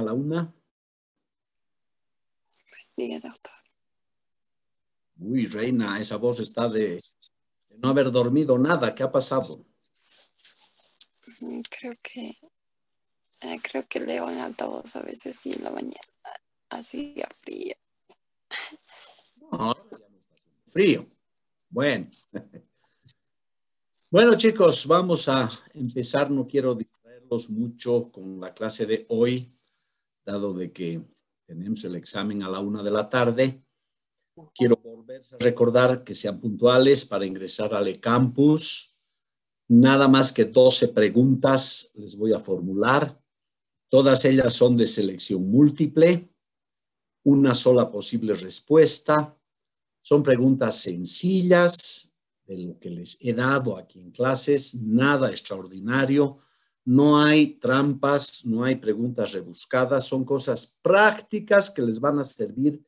la una. Sí, doctor. Uy, Reina, esa voz está de no haber dormido nada. ¿Qué ha pasado? Creo que leo en altavoz a veces y en la mañana hacía frío. No, ahora ya no está haciendo frío. Bueno. Bueno, chicos, vamos a empezar. No quiero distraerlos mucho con la clase de hoy, dado de que tenemos el examen a la 1 de la tarde. Quiero volver a recordar que sean puntuales para ingresar al eCampus. Nada más que 12 preguntas les voy a formular. Todas ellas son de selección múltiple. Una sola posible respuesta. Son preguntas sencillas de lo que les he dado aquí en clases. Nada extraordinario. No hay trampas, no hay preguntas rebuscadas. Son cosas prácticas que les van a servir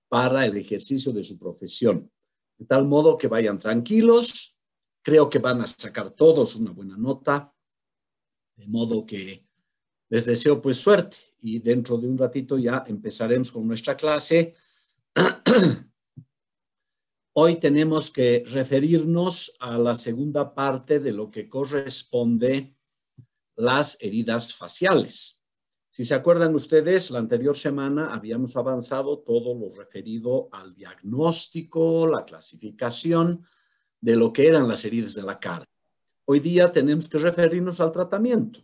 para el ejercicio de su profesión. De tal modo que vayan tranquilos. Creo que van a sacar todos una buena nota. De modo que les deseo pues suerte y dentro de un ratito ya empezaremos con nuestra clase. Hoy tenemos que referirnos a la segunda parte de lo que corresponde las heridas faciales. Si se acuerdan ustedes, la anterior semana habíamos avanzado todo lo referido al diagnóstico, la clasificación de lo que eran las heridas de la cara. Hoy día tenemos que referirnos al tratamiento.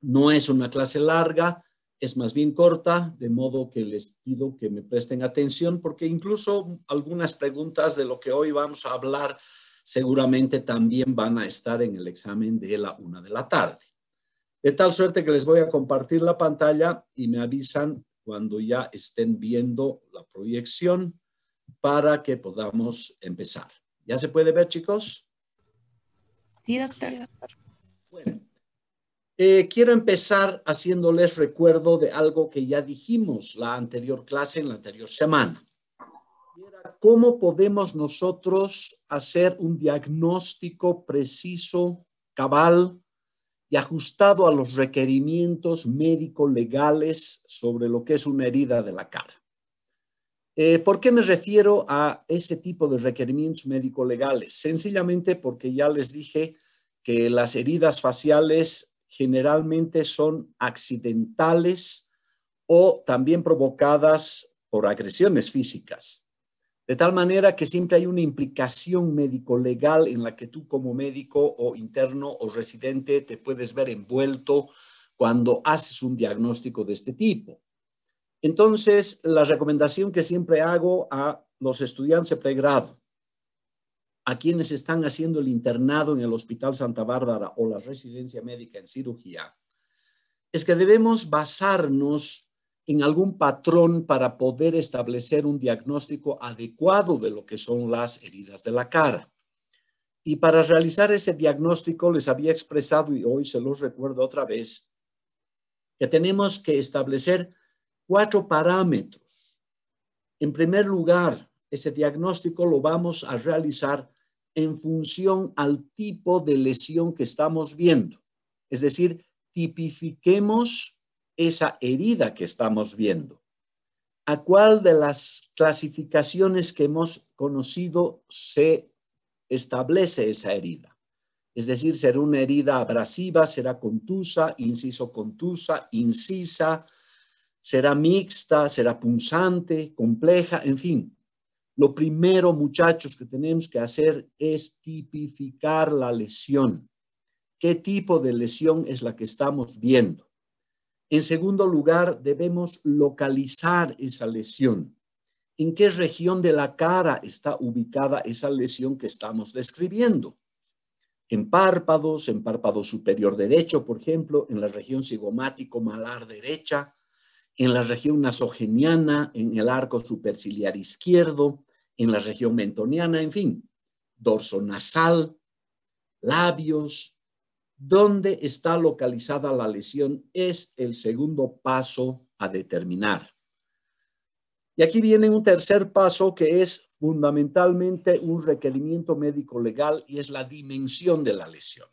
No es una clase larga, es más bien corta, de modo que les pido que me presten atención porque incluso algunas preguntas de lo que hoy vamos a hablar seguramente también van a estar en el examen de la 1 de la tarde. De tal suerte que les voy a compartir la pantalla y me avisan cuando ya estén viendo la proyección para que podamos empezar. ¿Ya se puede ver, chicos? Sí, doctor. Bueno, quiero empezar haciéndoles recuerdo de algo que ya dijimos la anterior clase, en la anterior semana. ¿Cómo podemos nosotros hacer un diagnóstico preciso, cabal y ajustado a los requerimientos médico-legales sobre lo que es una herida de la cara? ¿Por qué me refiero a ese tipo de requerimientos médico-legales? Sencillamente porque ya les dije que las heridas faciales generalmente son accidentales o también provocadas por agresiones físicas. De tal manera que siempre hay una implicación médico-legal en la que tú como médico o interno o residente te puedes ver envuelto cuando haces un diagnóstico de este tipo. Entonces, la recomendación que siempre hago a los estudiantes de pregrado, a quienes están haciendo el internado en el Hospital Santa Bárbara o la residencia médica en cirugía, es que debemos basarnos en algún patrón para poder establecer un diagnóstico adecuado de lo que son las heridas de la cara. Y para realizar ese diagnóstico les había expresado, y hoy se los recuerdo otra vez, que tenemos que establecer 4 parámetros. En primer lugar, ese diagnóstico lo vamos a realizar en función al tipo de lesión que estamos viendo. Es decir, tipifiquemos esa herida que estamos viendo. ¿A cuál de las clasificaciones que hemos conocido se establece esa herida? Es decir, será una herida abrasiva, será contusa, inciso contusa, incisa, será mixta, será punzante, compleja, en fin. Lo primero, muchachos, que tenemos que hacer es tipificar la lesión. ¿Qué tipo de lesión es la que estamos viendo? En segundo lugar, debemos localizar esa lesión. ¿En qué región de la cara está ubicada esa lesión que estamos describiendo? En párpado superior derecho, por ejemplo, en la región cigomático-malar derecha, en la región nasogeniana, en el arco superciliar izquierdo, en la región mentoniana, en fin, dorso nasal, labios. ¿Dónde está localizada la lesión? Es el segundo paso a determinar. Y aquí viene un tercer paso que es fundamentalmente un requerimiento médico legal y es la dimensión de la lesión.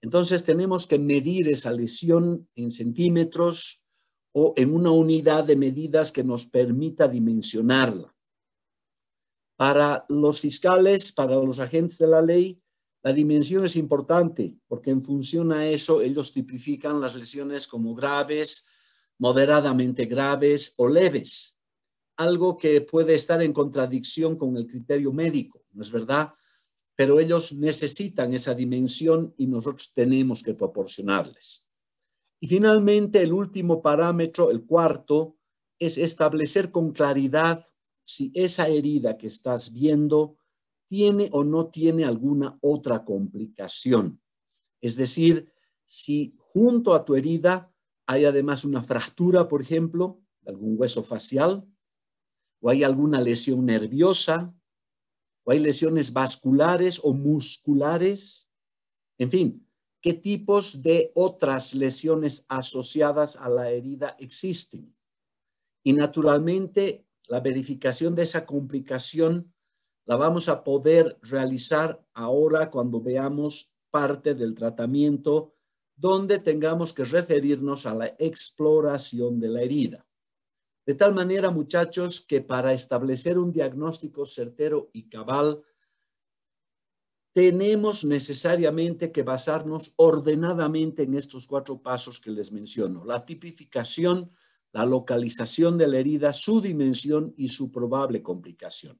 Entonces tenemos que medir esa lesión en centímetros o en una unidad de medidas que nos permita dimensionarla. Para los fiscales, para los agentes de la ley, la dimensión es importante porque en función a eso ellos tipifican las lesiones como graves, moderadamente graves o leves. Algo que puede estar en contradicción con el criterio médico, ¿no es verdad? Pero ellos necesitan esa dimensión y nosotros tenemos que proporcionarles. Y finalmente, el último parámetro, el cuarto, es establecer con claridad si esa herida que estás viendo tiene o no tiene alguna otra complicación. Es decir, si junto a tu herida hay además una fractura, por ejemplo, de algún hueso facial, o hay alguna lesión nerviosa, o hay lesiones vasculares o musculares, en fin, ¿qué tipos de otras lesiones asociadas a la herida existen? Y naturalmente, la verificación de esa complicación la vamos a poder realizar ahora cuando veamos parte del tratamiento donde tengamos que referirnos a la exploración de la herida. De tal manera, muchachos, que para establecer un diagnóstico certero y cabal, tenemos necesariamente que basarnos ordenadamente en estos 4 pasos que les menciono: la tipificación, la localización de la herida, su dimensión y su probable complicación.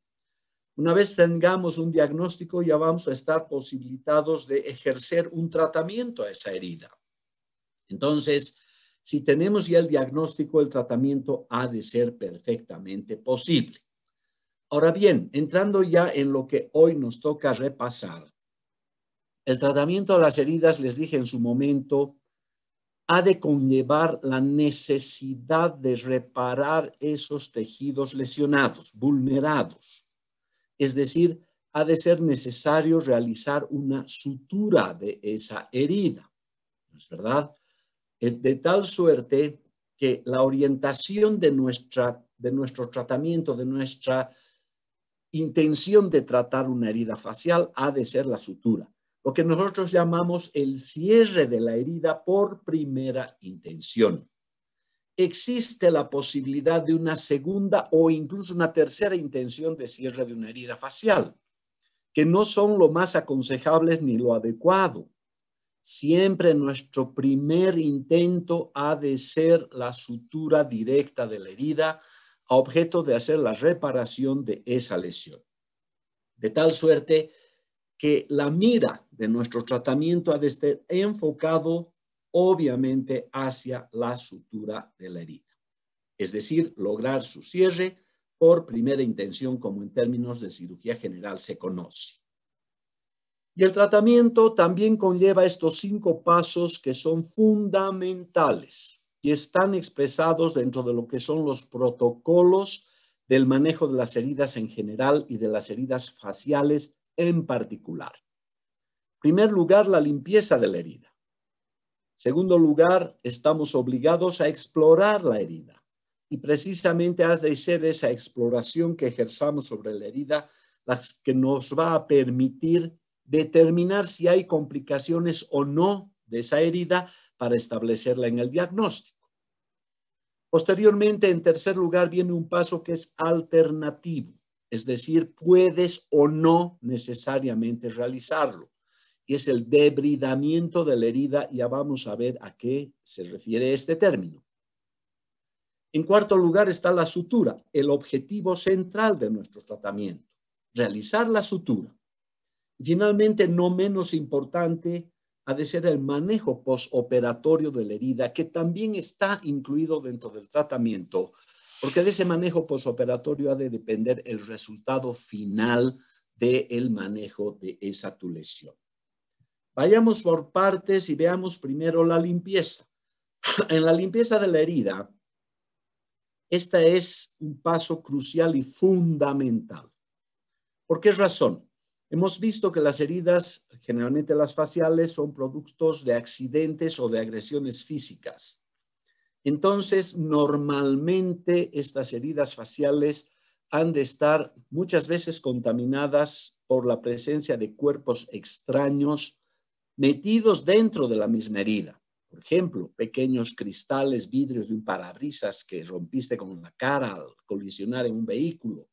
Una vez tengamos un diagnóstico, ya vamos a estar posibilitados de ejercer un tratamiento a esa herida. Entonces, si tenemos ya el diagnóstico, el tratamiento ha de ser perfectamente posible. Ahora bien, entrando ya en lo que hoy nos toca repasar, el tratamiento de las heridas, les dije en su momento, ha de conllevar la necesidad de reparar esos tejidos lesionados, vulnerados. Es decir, ha de ser necesario realizar una sutura de esa herida, ¿no es verdad? De tal suerte que la orientación de nuestro tratamiento, de nuestra intención de tratar una herida facial, ha de ser la sutura, lo que nosotros llamamos el cierre de la herida por primera intención. Existe la posibilidad de una segunda o incluso una tercera intención de cierre de una herida facial, que no son lo más aconsejables ni lo adecuado. Siempre nuestro primer intento ha de ser la sutura directa de la herida a objeto de hacer la reparación de esa lesión. De tal suerte que la mira de nuestro tratamiento ha de estar enfocado obviamente hacia la sutura de la herida. Es decir, lograr su cierre por primera intención, como en términos de cirugía general se conoce. Y el tratamiento también conlleva estos 5 pasos que son fundamentales y están expresados dentro de lo que son los protocolos del manejo de las heridas en general y de las heridas faciales en particular. En primer lugar, la limpieza de la herida. En segundo lugar, estamos obligados a explorar la herida. Y precisamente ha de ser esa exploración que ejerzamos sobre la herida la que nos va a permitir determinar si hay complicaciones o no de esa herida para establecerla en el diagnóstico. Posteriormente, en tercer lugar, viene un paso que es alternativo, es decir, puedes o no necesariamente realizarlo, y es el debridamiento de la herida. Ya vamos a ver a qué se refiere este término. En cuarto lugar está la sutura, el objetivo central de nuestro tratamiento, realizar la sutura. Y finalmente, no menos importante, ha de ser el manejo postoperatorio de la herida, que también está incluido dentro del tratamiento, porque de ese manejo postoperatorio ha de depender el resultado final del manejo de esa tu lesión. Vayamos por partes y veamos primero la limpieza. En la limpieza de la herida, esta es un paso crucial y fundamental. ¿Por qué razón? Hemos visto que las heridas, generalmente las faciales, son productos de accidentes o de agresiones físicas. Entonces, normalmente estas heridas faciales han de estar muchas veces contaminadas por la presencia de cuerpos extraños metidos dentro de la misma herida. Por ejemplo, pequeños cristales, vidrios de un parabrisas que rompiste con la cara al colisionar en un vehículo,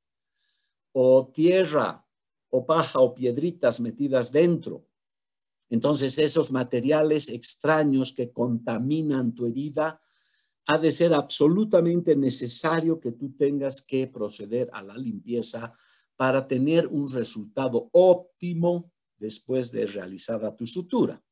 o tierra, o paja, o piedritas metidas dentro. Entonces, esos materiales extraños que contaminan tu herida, ha de ser absolutamente necesario que tú tengas que proceder a la limpieza para tener un resultado óptimo después de realizada tu sutura.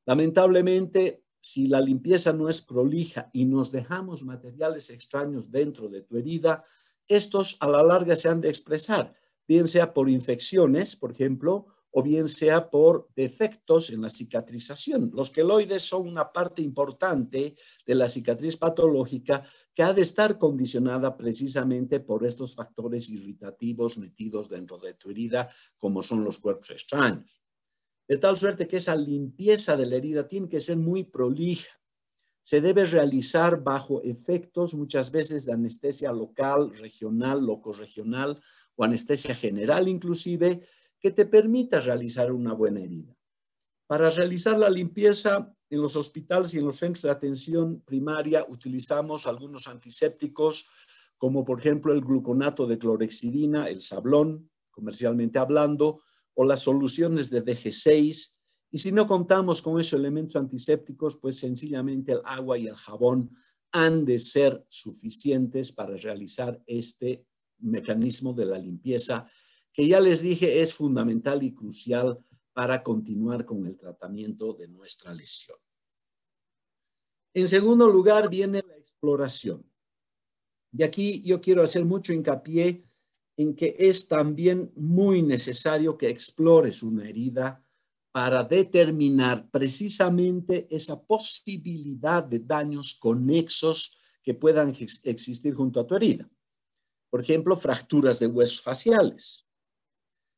Lamentablemente, si la limpieza no es prolija y nos dejamos materiales extraños dentro de tu herida, estos a la larga se han de expresar, bien sea por infecciones, por ejemplo, o bien sea por defectos en la cicatrización. Los queloides son una parte importante de la cicatriz patológica que ha de estar condicionada precisamente por estos factores irritativos metidos dentro de tu herida, como son los cuerpos extraños. De tal suerte que esa limpieza de la herida tiene que ser muy prolija. Se debe realizar bajo efectos muchas veces de anestesia local, regional, locorregional o anestesia general inclusive, que te permita realizar una buena herida. Para realizar la limpieza en los hospitales y en los centros de atención primaria utilizamos algunos antisépticos como por ejemplo el gluconato de clorhexidina, el Sablón, comercialmente hablando, o las soluciones de DG6. Y si no contamos con esos elementos antisépticos, pues sencillamente el agua y el jabón han de ser suficientes para realizar este mecanismo de la limpieza, que ya les dije es fundamental y crucial para continuar con el tratamiento de nuestra lesión. En segundo lugar viene la exploración. Y aquí yo quiero hacer mucho hincapié en que es también muy necesario que explores una herida para determinar precisamente esa posibilidad de daños conexos que puedan existir junto a tu herida. Por ejemplo, fracturas de huesos faciales.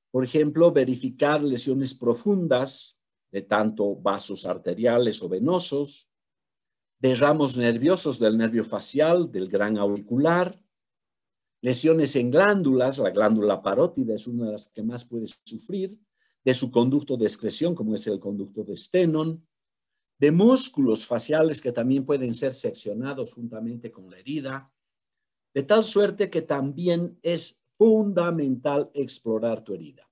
Por ejemplo, verificar lesiones profundas de tanto vasos arteriales o venosos, derramos nerviosos del nervio facial, del gran auricular, lesiones en glándulas, la glándula parótida es una de las que más puedes sufrir, de su conducto de excreción, como es el conducto de Stennon, de músculos faciales que también pueden ser seccionados juntamente con la herida, de tal suerte que también es fundamental explorar tu herida.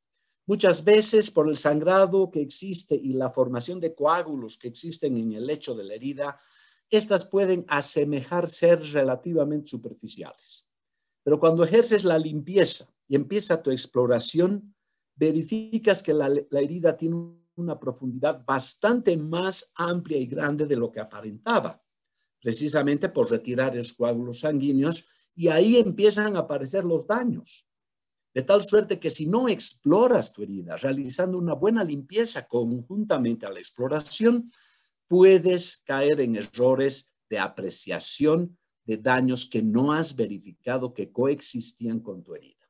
Muchas veces por el sangrado que existe y la formación de coágulos que existen en el lecho de la herida, estas pueden asemejar ser relativamente superficiales. Pero cuando ejerces la limpieza y empieza tu exploración, verificas que la herida tiene una profundidad bastante más amplia y grande de lo que aparentaba, precisamente por retirar los coágulos sanguíneos, y ahí empiezan a aparecer los daños. De tal suerte que si no exploras tu herida, realizando una buena limpieza conjuntamente a la exploración, puedes caer en errores de apreciación de daños que no has verificado que coexistían con tu herida.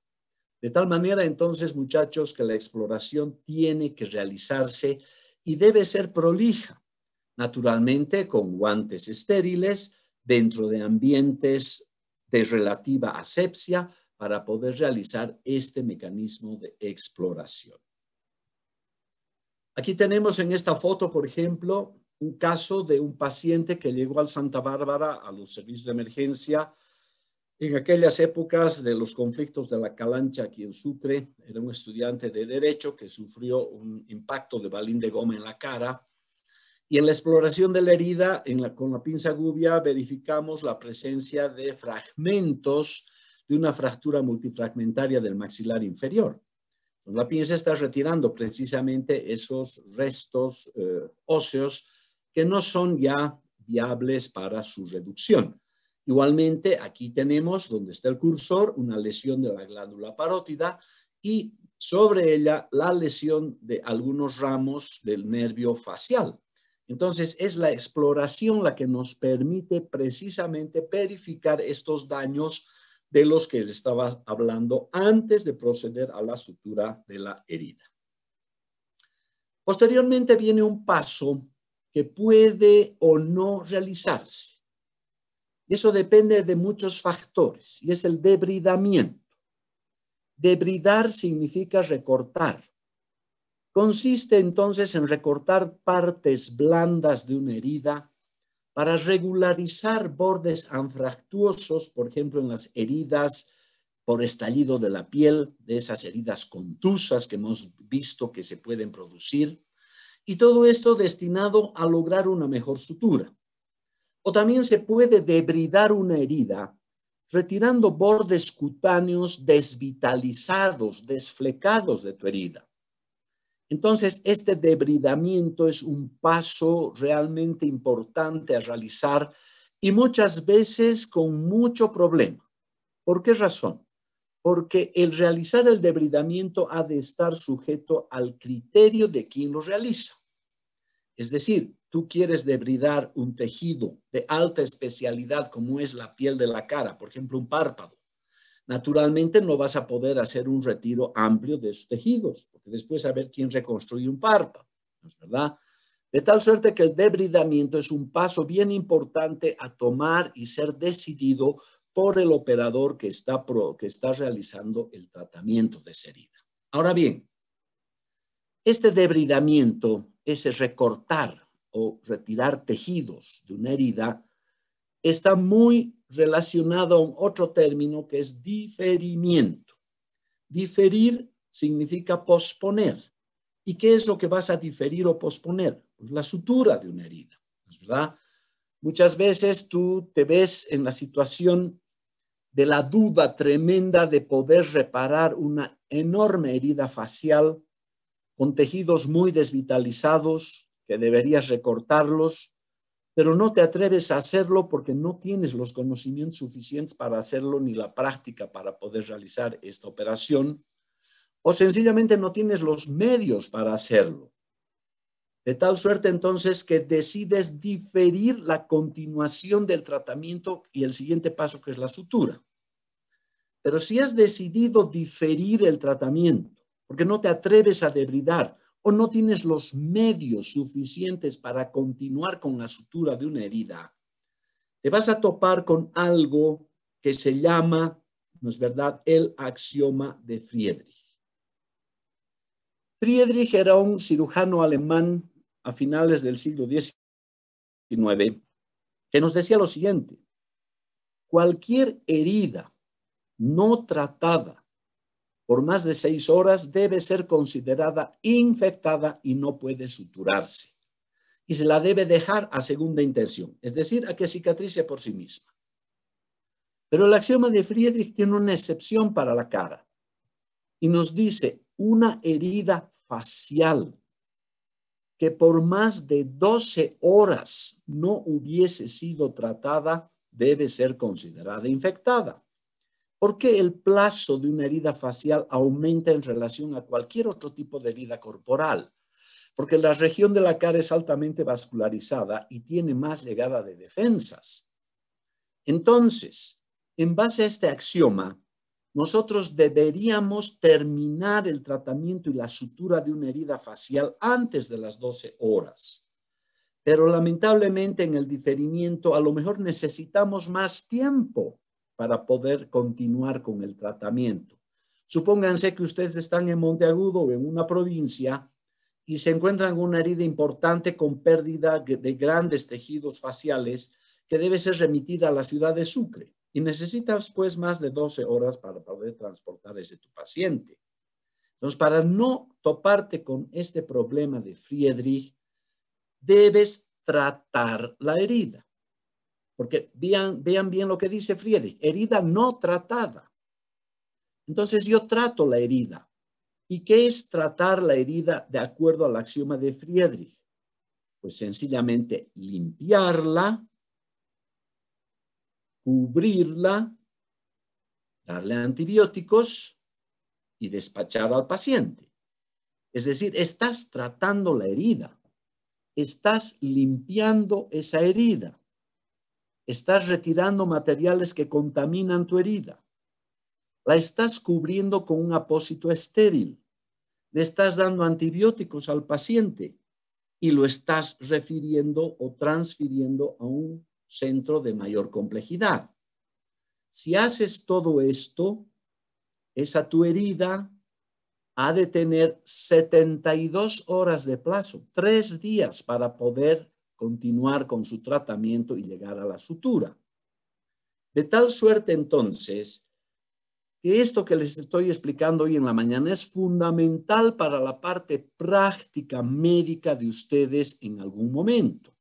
De tal manera, entonces, muchachos, que la exploración tiene que realizarse y debe ser prolija, naturalmente con guantes estériles, dentro de ambientes de relativa asepsia, para poder realizar este mecanismo de exploración. Aquí tenemos en esta foto, por ejemplo, un caso de un paciente que llegó al Santa Bárbara a los servicios de emergencia en aquellas épocas de los conflictos de la Calancha aquí en Sucre. Era un estudiante de Derecho que sufrió un impacto de balín de goma en la cara. Y en la exploración de la herida, con la pinza gubia, verificamos la presencia de fragmentos de una fractura multifragmentaria del maxilar inferior. La pinza está retirando precisamente esos restos óseos que no son ya viables para su reducción. Igualmente, aquí tenemos, donde está el cursor, una lesión de la glándula parótida y sobre ella la lesión de algunos ramos del nervio facial. Entonces, es la exploración la que nos permite precisamente verificar estos daños de los que estaba hablando antes de proceder a la sutura de la herida. Posteriormente viene un paso que puede o no realizarse. Y eso depende de muchos factores, y es el debridamiento. Debridar significa recortar. Consiste entonces en recortar partes blandas de una herida para regularizar bordes anfractuosos, por ejemplo, en las heridas por estallido de la piel, de esas heridas contusas que hemos visto que se pueden producir, y todo esto destinado a lograr una mejor sutura. O también se puede debridar una herida retirando bordes cutáneos desvitalizados, desflecados de tu herida. Entonces, este debridamiento es un paso realmente importante a realizar y muchas veces con mucho problema. ¿Por qué razón? Porque el realizar el debridamiento ha de estar sujeto al criterio de quien lo realiza. Es decir, tú quieres debridar un tejido de alta especialidad como es la piel de la cara, por ejemplo, un párpado. Naturalmente no vas a poder hacer un retiro amplio de esos tejidos, porque después a ver quién reconstruye un párpado, ¿no es verdad? De tal suerte que el debridamiento es un paso bien importante a tomar y ser decidido por el operador que está realizando el tratamiento de esa herida. Ahora bien, este debridamiento, ese recortar o retirar tejidos de una herida, está muy relacionado a un otro término que es diferimiento. Diferir significa posponer. ¿Y qué es lo que vas a diferir o posponer? Pues la sutura de una herida, ¿es verdad? Muchas veces tú te ves en la situación de la duda tremenda de poder reparar una enorme herida facial con tejidos muy desvitalizados, que deberías recortarlos, pero no te atreves a hacerlo porque no tienes los conocimientos suficientes para hacerlo ni la práctica para poder realizar esta operación, o sencillamente no tienes los medios para hacerlo. De tal suerte entonces que decides diferir la continuación del tratamiento y el siguiente paso que es la sutura. Pero si has decidido diferir el tratamiento porque no te atreves a debridar o no tienes los medios suficientes para continuar con la sutura de una herida, te vas a topar con algo que se llama, ¿no es verdad?, el axioma de Friedrich. Friedrich era un cirujano alemán a finales del siglo XIX que nos decía lo siguiente: cualquier herida no tratada por más de 6 horas debe ser considerada infectada y no puede suturarse. Y se la debe dejar a segunda intención, es decir, a que cicatrice por sí misma. Pero el axioma de Friedrich tiene una excepción para la cara y nos dice: una herida facial que por más de 12 horas no hubiese sido tratada debe ser considerada infectada. ¿Por qué el plazo de una herida facial aumenta en relación a cualquier otro tipo de herida corporal? Porque la región de la cara es altamente vascularizada y tiene más llegada de defensas. Entonces, en base a este axioma, nosotros deberíamos terminar el tratamiento y la sutura de una herida facial antes de las 12 horas. Pero lamentablemente en el diferimiento a lo mejor necesitamos más tiempo para poder continuar con el tratamiento. Supónganse que ustedes están en Monteagudo o en una provincia y se encuentran una herida importante con pérdida de grandes tejidos faciales que debe ser remitida a la ciudad de Sucre y necesitas pues más de 12 horas para poder transportar ese tu paciente. Entonces, para no toparte con este problema de Friedrich, debes tratar la herida. Porque vean bien lo que dice Friedrich: herida no tratada. Entonces yo trato la herida. ¿Y qué es tratar la herida de acuerdo al axioma de Friedrich? Pues sencillamente limpiarla, cubrirla, darle antibióticos y despachar al paciente. Es decir, estás tratando la herida, estás limpiando esa herida, estás retirando materiales que contaminan tu herida, la estás cubriendo con un apósito estéril, le estás dando antibióticos al paciente y lo estás refiriendo o transfiriendo a un centro de mayor complejidad. Si haces todo esto, esa tu herida ha de tener 72 horas de plazo, 3 días para poder continuar con su tratamiento y llegar a la sutura. De tal suerte, entonces, que esto que les estoy explicando hoy en la mañana es fundamental para la parte práctica médica de ustedes en algún momento.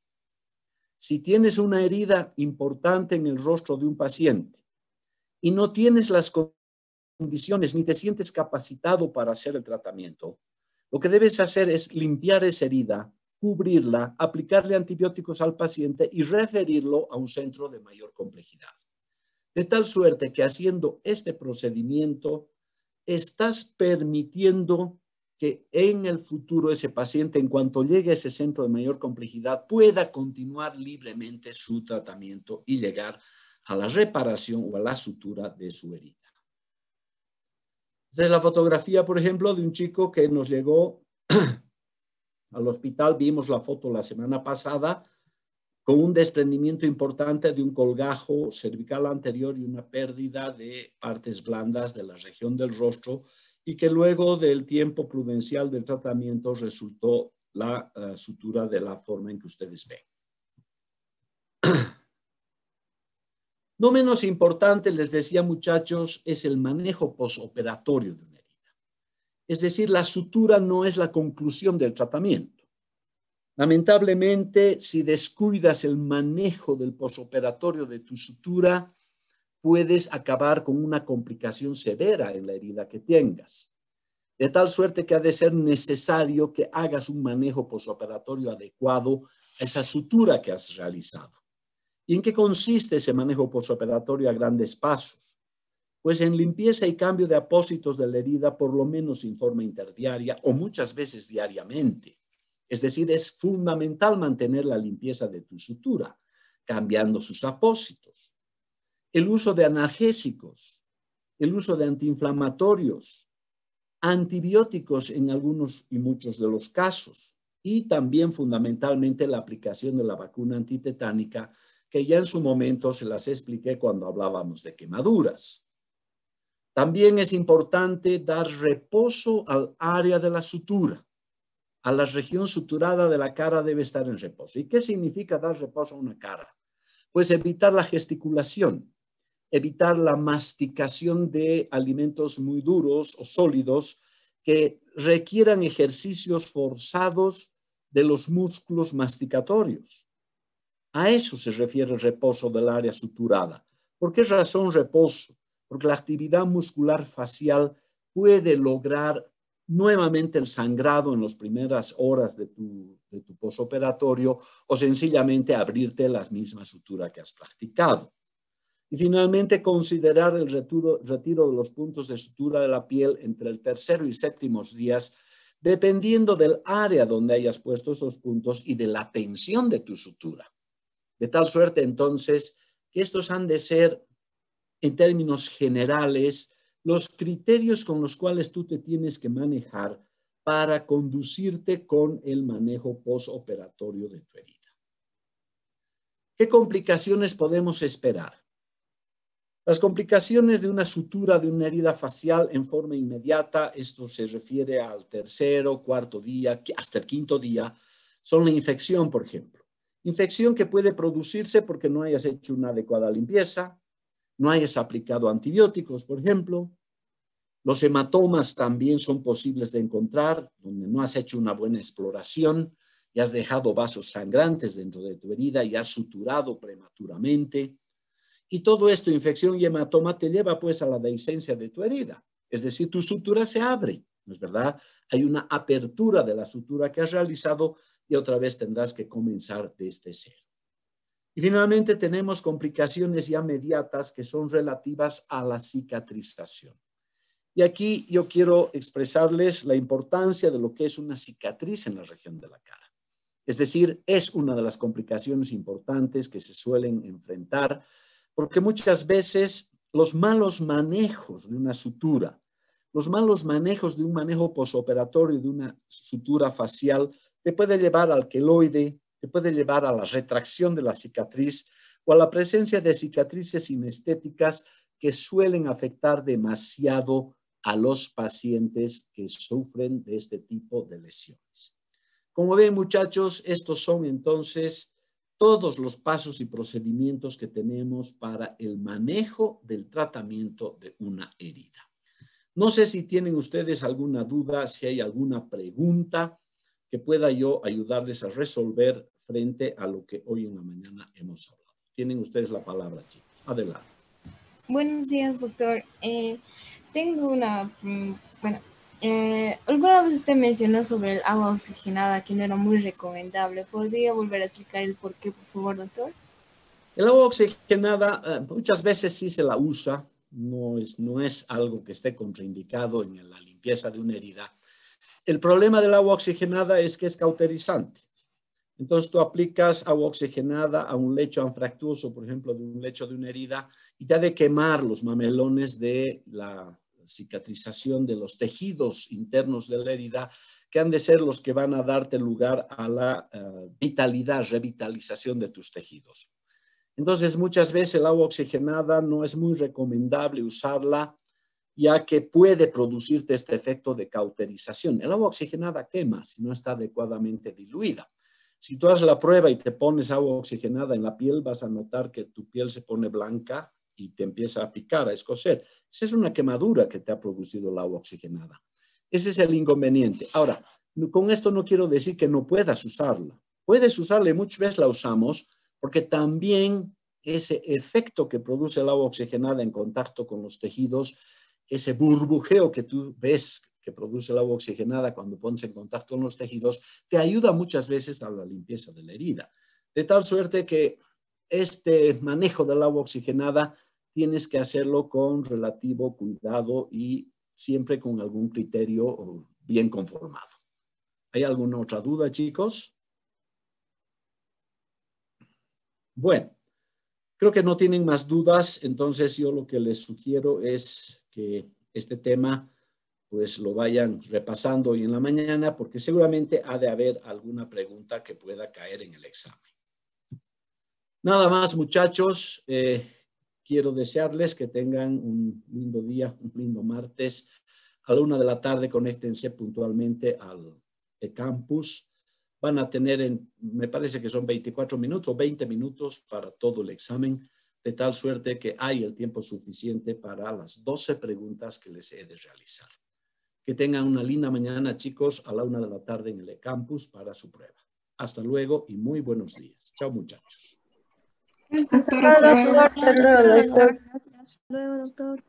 Si tienes una herida importante en el rostro de un paciente y no tienes las condiciones ni te sientes capacitado para hacer el tratamiento, lo que debes hacer es limpiar esa herida, cubrirla, aplicarle antibióticos al paciente y referirlo a un centro de mayor complejidad. De tal suerte que haciendo este procedimiento, estás permitiendo que en el futuro ese paciente, en cuanto llegue a ese centro de mayor complejidad, pueda continuar libremente su tratamiento y llegar a la reparación o a la sutura de su herida. Esta es la fotografía, por ejemplo, de un chico que nos llegó al hospital. Vimos la foto la semana pasada con un desprendimiento importante de un colgajo cervical anterior y una pérdida de partes blandas de la región del rostro, y que luego del tiempo prudencial del tratamiento resultó la sutura de la forma en que ustedes ven. No menos importante, les decía, muchachos, es el manejo posoperatorio de una herida. Es decir, la sutura no es la conclusión del tratamiento. Lamentablemente, si descuidas el manejo del posoperatorio de tu sutura, puedes acabar con una complicación severa en la herida que tengas. De tal suerte que ha de ser necesario que hagas un manejo posoperatorio adecuado a esa sutura que has realizado. ¿Y en qué consiste ese manejo posoperatorio a grandes pasos? Pues en limpieza y cambio de apósitos de la herida, por lo menos en forma interdiaria o muchas veces diariamente. Es decir, es fundamental mantener la limpieza de tu sutura, cambiando sus apósitos. El uso de analgésicos, el uso de antiinflamatorios, antibióticos en algunos y muchos de los casos, y también fundamentalmente la aplicación de la vacuna antitetánica, que ya en su momento se las expliqué cuando hablábamos de quemaduras. También es importante dar reposo al área de la sutura. A la región suturada de la cara debe estar en reposo. ¿Y qué significa dar reposo a una cara? Pues evitar la gesticulación, evitar la masticación de alimentos muy duros o sólidos que requieran ejercicios forzados de los músculos masticatorios. A eso se refiere el reposo del área suturada. ¿Por qué razón reposo? Porque la actividad muscular facial puede lograr nuevamente el sangrado en las primeras horas de tu posoperatorio, o sencillamente abrirte la misma sutura que has practicado. Y finalmente, considerar el retiro de los puntos de sutura de la piel entre el tercero y séptimo días, dependiendo del área donde hayas puesto esos puntos y de la tensión de tu sutura. De tal suerte, entonces, que estos han de ser, en términos generales, los criterios con los cuales tú te tienes que manejar para conducirte con el manejo postoperatorio de tu herida. ¿Qué complicaciones podemos esperar? Las complicaciones de una sutura de una herida facial en forma inmediata, esto se refiere al tercero, cuarto día, hasta el quinto día, son la infección, por ejemplo. Infección que puede producirse porque no hayas hecho una adecuada limpieza, no hayas aplicado antibióticos, por ejemplo. Los hematomas también son posibles de encontrar, donde no has hecho una buena exploración y has dejado vasos sangrantes dentro de tu herida y has suturado prematuramente. Y todo esto, infección y hematoma, te lleva pues a la dehiscencia de tu herida. Es decir, tu sutura se abre, ¿no es verdad? Hay una apertura de la sutura que has realizado y otra vez tendrás que comenzar desde cero. Y finalmente tenemos complicaciones ya mediatas que son relativas a la cicatrización. Y aquí yo quiero expresarles la importancia de lo que es una cicatriz en la región de la cara. Es decir, es una de las complicaciones importantes que se suelen enfrentar, porque muchas veces los malos manejos de una sutura, los malos manejos de un manejo posoperatorio de una sutura facial, te puede llevar al queloide, te puede llevar a la retracción de la cicatriz o a la presencia de cicatrices inestéticas que suelen afectar demasiado a los pacientes que sufren de este tipo de lesiones. Como ven, muchachos, estos son entonces todos los pasos y procedimientos que tenemos para el manejo del tratamiento de una herida. No sé si tienen ustedes alguna duda, si hay alguna pregunta que pueda yo ayudarles a resolver frente a lo que hoy en la mañana hemos hablado. Tienen ustedes la palabra, chicos. Adelante. Buenos días, doctor. Tengo una, bueno, alguna vez usted mencionó sobre el agua oxigenada que no era muy recomendable. ¿Podría volver a explicar el por qué, por favor, doctor? El agua oxigenada muchas veces sí se la usa, no es algo que esté contraindicado en la limpieza de una herida. El problema del agua oxigenada es que es cauterizante. Entonces tú aplicas agua oxigenada a un lecho anfractuoso, por ejemplo, de un lecho de una herida, y te ha de quemar los mamelones de la cicatrización de los tejidos internos de la herida, que han de ser los que van a darte lugar a la vitalidad, revitalización de tus tejidos. Entonces, muchas veces el agua oxigenada no es muy recomendable usarla, ya que puede producirte este efecto de cauterización. El agua oxigenada quema si no está adecuadamente diluida. Si tú haces la prueba y te pones agua oxigenada en la piel, vas a notar que tu piel se pone blanca y te empieza a picar, a escocer. Esa es una quemadura que te ha producido el agua oxigenada. Ese es el inconveniente. Ahora, con esto no quiero decir que no puedas usarla. Puedes usarla y muchas veces la usamos porque también ese efecto que produce el agua oxigenada en contacto con los tejidos, ese burbujeo que tú ves que produce el agua oxigenada cuando pones en contacto con los tejidos, te ayuda muchas veces a la limpieza de la herida. De tal suerte que este manejo del agua oxigenada tienes que hacerlo con relativo cuidado y siempre con algún criterio bien conformado. ¿Hay alguna otra duda, chicos? Bueno, creo que no tienen más dudas, entonces yo lo que les sugiero es que este tema pues lo vayan repasando hoy en la mañana, porque seguramente ha de haber alguna pregunta que pueda caer en el examen. Nada más, muchachos, quiero desearles que tengan un lindo día, un lindo martes. A la 1 de la tarde, conéctense puntualmente al campus. Van a tener, me parece que son 24 minutos o 20 minutos para todo el examen, de tal suerte que hay el tiempo suficiente para las 12 preguntas que les he de realizar. Que tengan una linda mañana, chicos, a la 1 de la tarde en el campus para su prueba. Hasta luego y muy buenos días. Chao, muchachos. Doctor, hasta luego. Hasta luego, doctor. Gracias. Hasta luego, doctor.